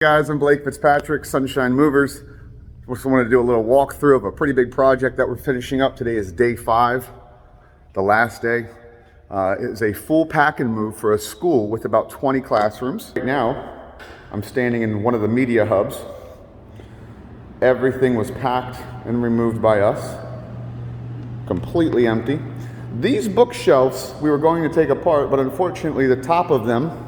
Guys, I'm Blake Fitzpatrick, Sunshine Movers. Just wanted to do a little walkthrough of a pretty big project that we're finishing up. Today is day 5, the last day. It is a full pack and move for a school with about 20 classrooms. Right now, I'm standing in one of the media hubs. Everything was packed and removed by us. Completely empty. These bookshelves we were going to take apart, but unfortunately the top of them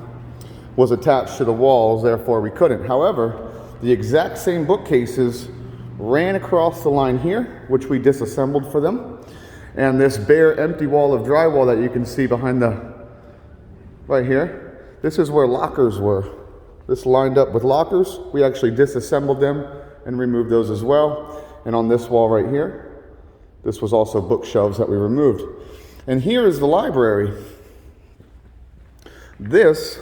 was attached to the walls, therefore we couldn't. However, the exact same bookcases ran across the line here, which we disassembled for them. And this bare empty wall of drywall that you can see behind right here, this is where lockers were. This lined up with lockers. We actually disassembled them and removed those as well. And on this wall right here, this was also bookshelves that we removed. And here is the library. This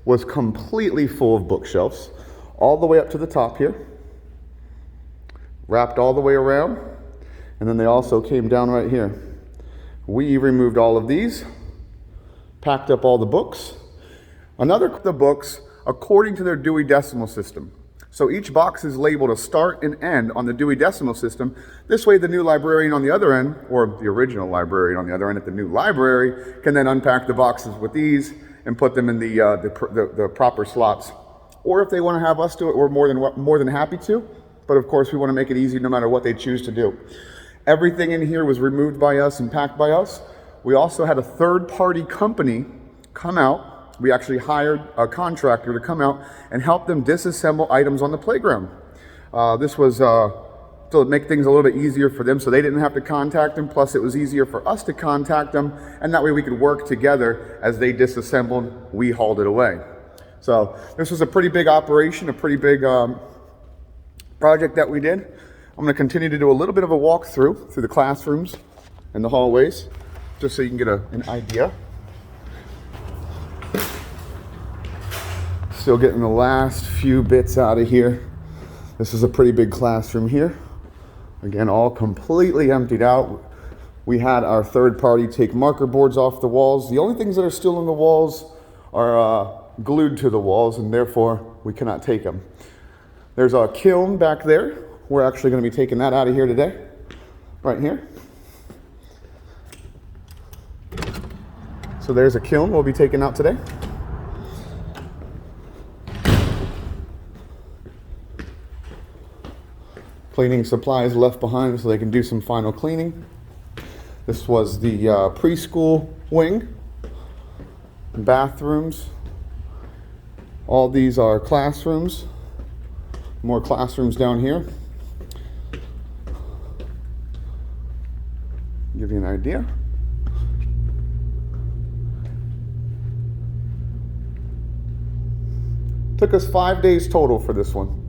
was completely full of bookshelves, all the way up to the top here, wrapped all the way around, and then they also came down right here. We removed all of these, packed up all the books. The books according to their Dewey Decimal System. So each box is labeled a start and end on the Dewey Decimal System. This way the new librarian on the other end, or the original librarian on the other end at the new library, can then unpack the boxes with these and put them in the proper slots. Or if they want to have us do it, we're more than happy to. But of course, we want to make it easy no matter what they choose to do. Everything in here was removed by us and packed by us. We also had a third-party company come out. We actually hired a contractor to come out and help them disassemble items on the playground. This was to make things a little bit easier for them, so they didn't have to contact them. Plus, it was easier for us to contact them, and that way we could work together. As they disassembled, we hauled it away. So this was a pretty big operation, a pretty big project that we did. I'm going to continue to do a little bit of a walkthrough through the classrooms and the hallways, just so you can get an idea. Still getting the last few bits out of here. This is a pretty big classroom here. Again, all completely emptied out. We had our third party take marker boards off the walls. The only things that are still in the walls are glued to the walls, and therefore we cannot take them. There's a kiln back there. We're actually going to be taking that out of here today, right here. So there's a kiln we'll be taking out today. Cleaning supplies left behind so they can do some final cleaning. This was the preschool wing, bathrooms. All these are classrooms. More classrooms down here. Give you an idea. Took us 5 days total for this one.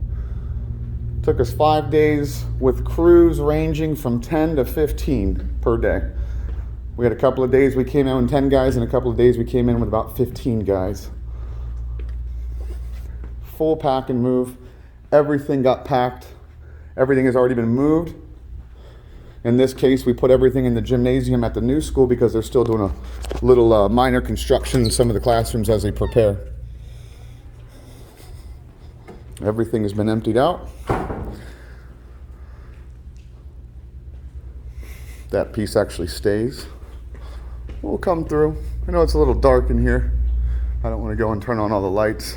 Took us 5 days with crews ranging from 10 to 15 per day. We had a couple of days we came in with 10 guys, and a couple of days we came in with about 15 guys. Full pack and move. Everything got packed. Everything has already been moved. In this case, we put everything in the gymnasium at the new school because they're still doing a little minor construction in some of the classrooms as they prepare. Everything has been emptied out. That piece actually stays. We'll come through. I know it's a little dark in here. I don't want to go and turn on all the lights.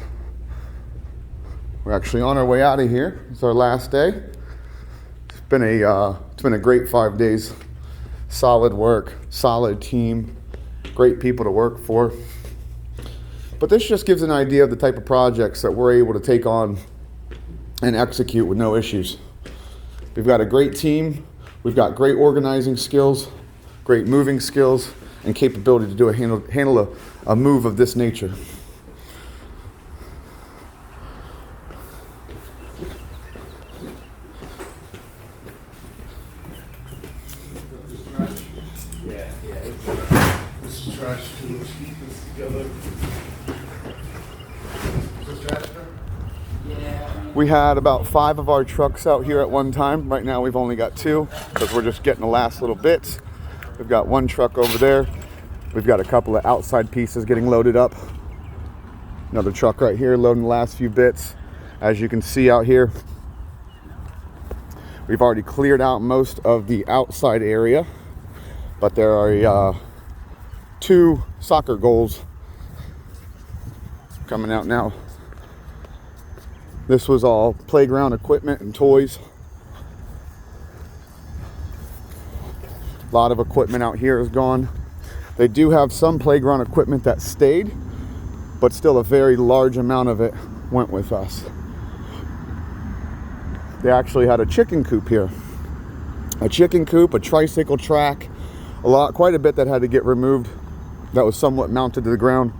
We're actually on our way out of here. It's our last day. It's been a great 5 days. Solid work, solid team, great people to work for. But this just gives an idea of the type of projects that we're able to take on and execute with no issues. We've got a great team. We've got great organizing skills, great moving skills, and capability to handle a move of this nature. This is trash too. Let's keep this together. Is this trash there? We had about 5 of our trucks out here at one time. Right now we've only got 2 because we're just getting the last little bits. We've got 1 truck over there. We've got a couple of outside pieces getting loaded up. Another truck right here loading the last few bits. As you can see out here, we've already cleared out most of the outside area, but there are 2 soccer goals coming out now. This was all playground equipment and toys. A lot of equipment out here is gone. They do have some playground equipment that stayed, but still a very large amount of it went with us. They actually had a chicken coop here. A chicken coop, a tricycle track, quite a bit that had to get removed that was somewhat mounted to the ground.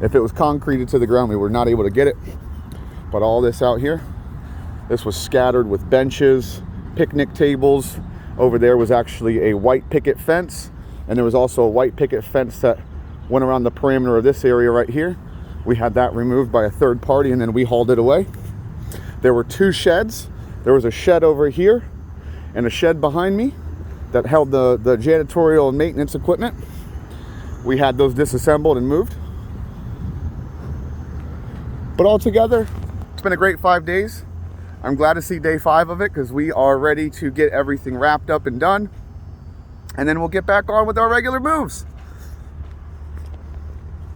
If it was concreted to the ground, we were not able to get it. But all this out here, this was scattered with benches, picnic tables. Over there was actually a white picket fence, and there was also a white picket fence that went around the perimeter of this area right here. We had that removed by a third party, and then we hauled it away. There were 2 sheds. There was a shed over here and a shed behind me that held the janitorial and maintenance equipment. We had those disassembled and moved. But altogether, it's been a great 5 days. I'm glad to see day 5 of it because we are ready to get everything wrapped up and done. And then we'll get back on with our regular moves.